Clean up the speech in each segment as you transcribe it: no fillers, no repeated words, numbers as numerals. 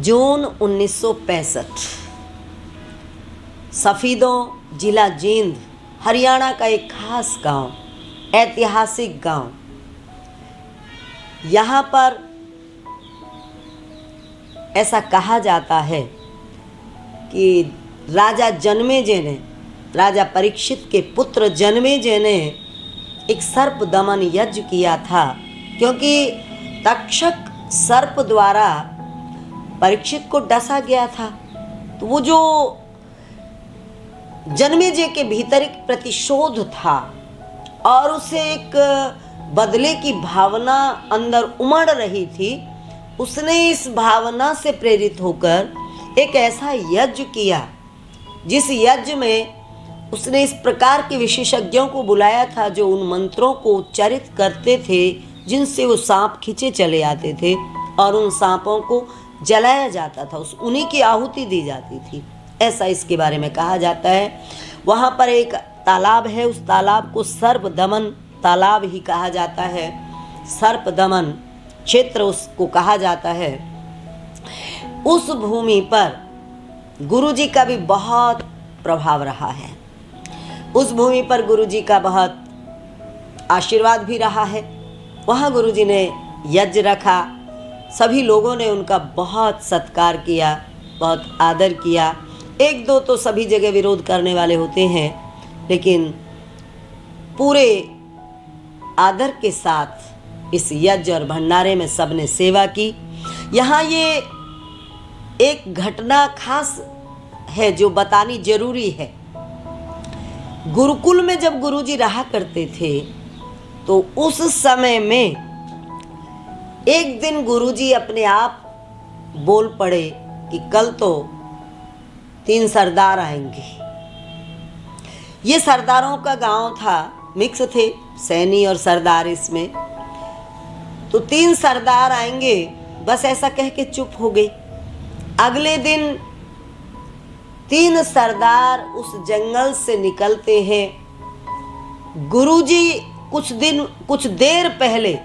जून 1965 सफीदों जिला जींद हरियाणा का एक खास गांव, ऐतिहासिक गांव। यहाँ पर ऐसा कहा जाता है कि राजा जन्मेजय ने, राजा परीक्षित के पुत्र जन्मेजय ने एक सर्प दमन यज्ञ किया था, क्योंकि तक्षक सर्प द्वारा परीक्षित को डसा गया था। तो वो जो जन्मेजय के भीतर एक प्रतिशोध था और उसे एक बदले की भावना अंदर उमड़ रही थी। उसने इस भावना से प्रेरित होकर एक ऐसा यज्ञ किया जिस यज्ञ में उसने इस प्रकार के विशेषज्ञों को बुलाया था जो उन मंत्रों को उच्चारित करते थे जिनसे वो सांप खींचे चले आते थे और उन सांपों को जलाया जाता था, उन्हीं की आहुति दी जाती थी। ऐसा इसके बारे में कहा जाता है। वहाँ पर एक तालाब है, उस तालाब को सर्प दमन तालाब ही कहा जाता है, सर्प दमन क्षेत्र उसको कहा जाता है। उस भूमि पर गुरुजी का भी बहुत प्रभाव रहा है। उस भूमि पर गुरुजी का बहुत आशीर्वाद भी रहा है। वहाँ गुरुजी ने यज्ञ रखा, सभी लोगों ने उनका बहुत सत्कार किया, बहुत आदर किया। एक दो तो सभी जगह विरोध करने वाले होते हैं, लेकिन पूरे आदर के साथ इस यज्ञ और भंडारे में सबने सेवा की। यहाँ ये एक घटना खास है जो बतानी जरूरी है। गुरुकुल में जब गुरुजी रहा करते थे तो उस समय में एक दिन गुरुजी अपने आप बोल पड़े कि कल तो 3 सरदार आएंगे। ये सरदारों का गांव था, मिक्स थे सैनी और सरदार इसमें। तो 3 सरदार आएंगे, बस ऐसा कह के चुप हो गए। अगले दिन 3 सरदार उस जंगल से निकलते हैं। गुरुजी कुछ देर पहले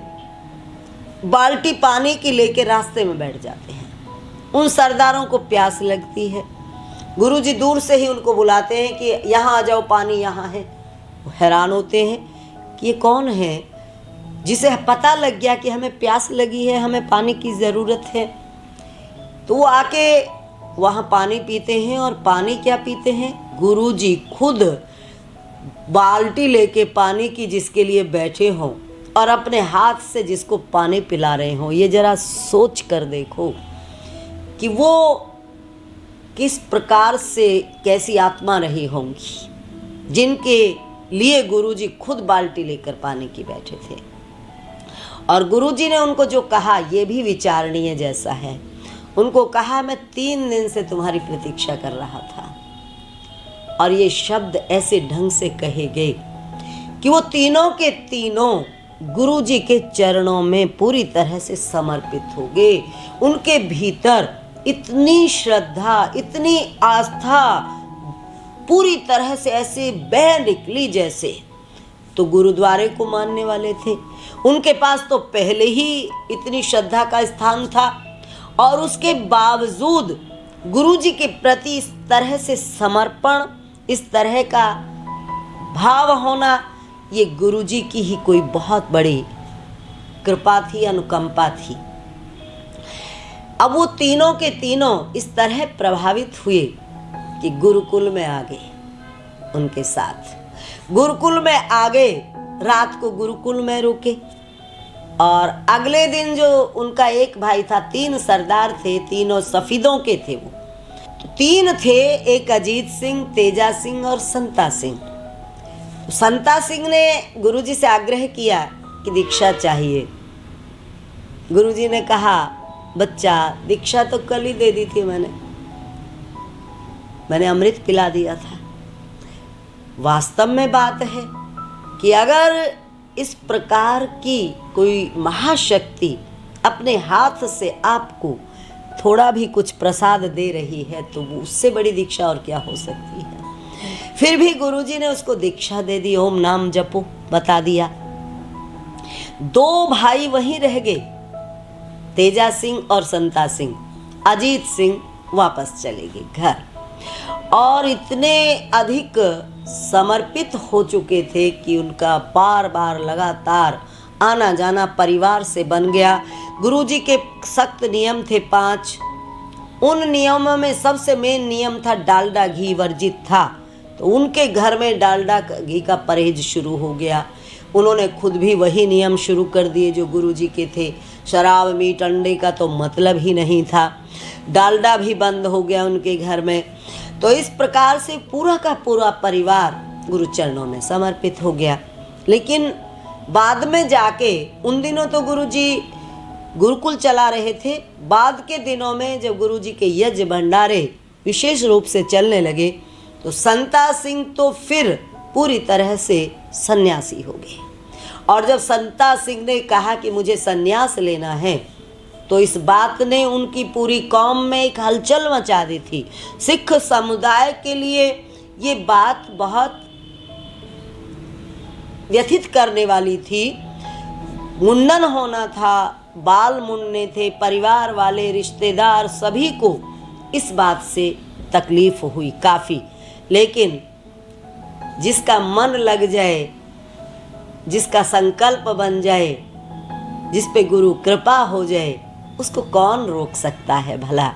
बाल्टी पानी की लेके रास्ते में बैठ जाते हैं। उन सरदारों को प्यास लगती है। गुरुजी दूर से ही उनको बुलाते हैं कि यहाँ आ जाओ, पानी यहाँ है। वो हैरान होते हैं कि ये कौन है जिसे पता लग गया कि हमें प्यास लगी है, हमें पानी की ज़रूरत है। तो वो आके वहाँ पानी पीते हैं। और पानी क्या पीते हैं? गुरुजी खुद बाल्टी लेके पानी की जिसके लिए बैठे हों और अपने हाथ से जिसको पानी पिला रहे हों। ये जरा सोच कर देखो कि वो किस प्रकार से कैसी आत्मा रही होंगी जिनके लिए गुरुजी खुद बाल्टी लेकर पानी की बैठे थे। और गुरुजी ने उनको जो कहा ये भी विचारणीय जैसा है। उनको कहा, मैं 3 दिन से तुम्हारी प्रतीक्षा कर रहा था। और ये शब्द ऐसे ढंग से कहे गए कि वो तीनों के तीनों गुरुजी के चरणों में पूरी तरह से समर्पित हो गए। उनके भीतर इतनी श्रद्धा, इतनी आस्था पूरी तरह से ऐसे बह निकली जैसे। तो गुरुद्वारे को मानने वाले थे, उनके पास तो पहले ही इतनी श्रद्धा का स्थान था। और उसके बावजूद गुरुजी के प्रति इस तरह से समर्पण, इस तरह का भाव होना, ये गुरुजी की ही कोई बहुत बड़ी कृपा थी, अनुकंपा थी। अब वो तीनों के तीनों इस तरह प्रभावित हुए कि गुरुकुल में आ गए। उनके साथ गुरुकुल में आ गए, रात को गुरुकुल में रुके। और अगले दिन जो उनका एक भाई था, 3 सरदार थे, तीनों सफीदों के थे। वो तो 3 थे, एक अजीत सिंह, तेजा सिंह और संता सिंह। संता सिंह ने गुरुजी से आग्रह किया कि दीक्षा चाहिए। गुरुजी ने कहा, बच्चा दीक्षा तो कल ही दे दी थी, मैंने अमृत पिला दिया था। वास्तव में बात है कि अगर इस प्रकार की कोई महाशक्ति अपने हाथ से आपको थोड़ा भी कुछ प्रसाद दे रही है तो वो उससे बड़ी दीक्षा और क्या हो सकती है। फिर भी गुरुजी ने उसको दीक्षा दे दी, ओम नाम जपो बता दिया। 2 भाई वहीं रह गए, तेजा सिंह और संता सिंह। अजीत सिंह वापस चले गए घर, और इतने अधिक समर्पित हो चुके थे कि उनका बार बार लगातार आना जाना परिवार से बन गया। गुरुजी के सख्त नियम थे 5। उन नियमों में सबसे मेन नियम था डालडा घी वर्जित था, तो उनके घर में डालडा घी का परहेज शुरू हो गया। उन्होंने खुद भी वही नियम शुरू कर दिए जो गुरुजी के थे। शराब, मीट, अंडे का तो मतलब ही नहीं था। डालडा भी बंद हो गया उनके घर में। तो इस प्रकार से पूरा का पूरा परिवार गुरु चरणों में समर्पित हो गया। लेकिन बाद में जाके, उन दिनों तो गुरुजी गुरुकुल चला रहे थे, बाद के दिनों में जब गुरुजी के यज्ञ भंडारे विशेष रूप से चलने लगे तो संता सिंह तो फिर पूरी तरह से सन्यासी हो गए। और जब संता सिंह ने कहा कि मुझे सन्यास लेना है, तो इस बात ने उनकी पूरी कौम में एक हलचल मचा दी थी। सिख समुदाय के लिए ये बात बहुत व्यथित करने वाली थी। मुंडन होना था, बाल मुंडने थे, परिवार वाले, रिश्तेदार, सभी को इस बात से तकलीफ हुई काफ़ी। लेकिन जिसका मन लग जाए, जिसका संकल्प बन जाए, जिस पे गुरु कृपा हो जाए, उसको कौन रोक सकता है भला?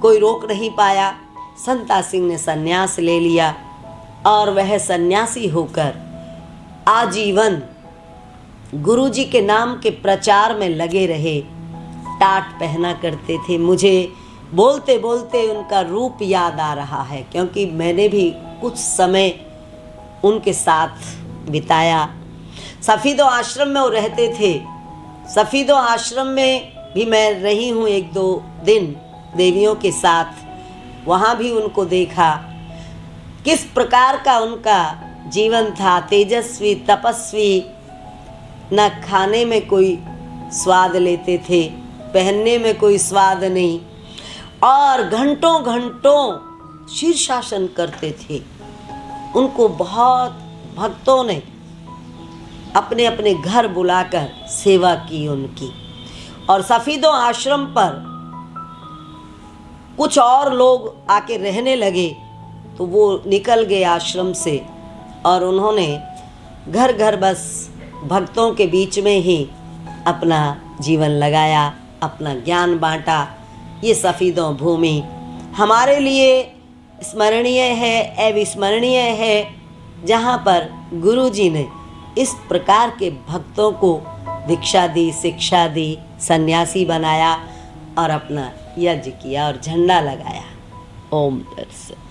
कोई रोक नहीं पाया। संता सिंह ने सन्यास ले लिया और वह सन्यासी होकर आजीवन गुरुजी के नाम के प्रचार में लगे रहे। टाट पहना करते थे। मुझे बोलते बोलते उनका रूप याद आ रहा है, क्योंकि मैंने भी कुछ समय उनके साथ बिताया। सफ़ीदो आश्रम में वो रहते थे। सफ़ीदो आश्रम में भी मैं रही हूँ 1-2 दिन देवियों के साथ। वहाँ भी उनको देखा किस प्रकार का उनका जीवन था। तेजस्वी, तपस्वी, न खाने में कोई स्वाद लेते थे, पहनने में कोई स्वाद नहीं, और घंटों घंटों शीर्षासन करते थे। उनको बहुत भक्तों ने अपने अपने घर बुलाकर सेवा की उनकी। और सफ़ीदो आश्रम पर कुछ और लोग आके रहने लगे, तो वो निकल गए आश्रम से, और उन्होंने घर घर बस भक्तों के बीच में ही अपना जीवन लगाया, अपना ज्ञान बांटा। ये सफ़ीदो भूमि हमारे लिए स्मरणीय है, अविस्मरणीय है, जहाँ पर गुरुजी ने इस प्रकार के भक्तों को दीक्षा दी, शिक्षा दी, सन्यासी बनाया और अपना यज्ञ किया और झंडा लगाया। ओम दर्शन।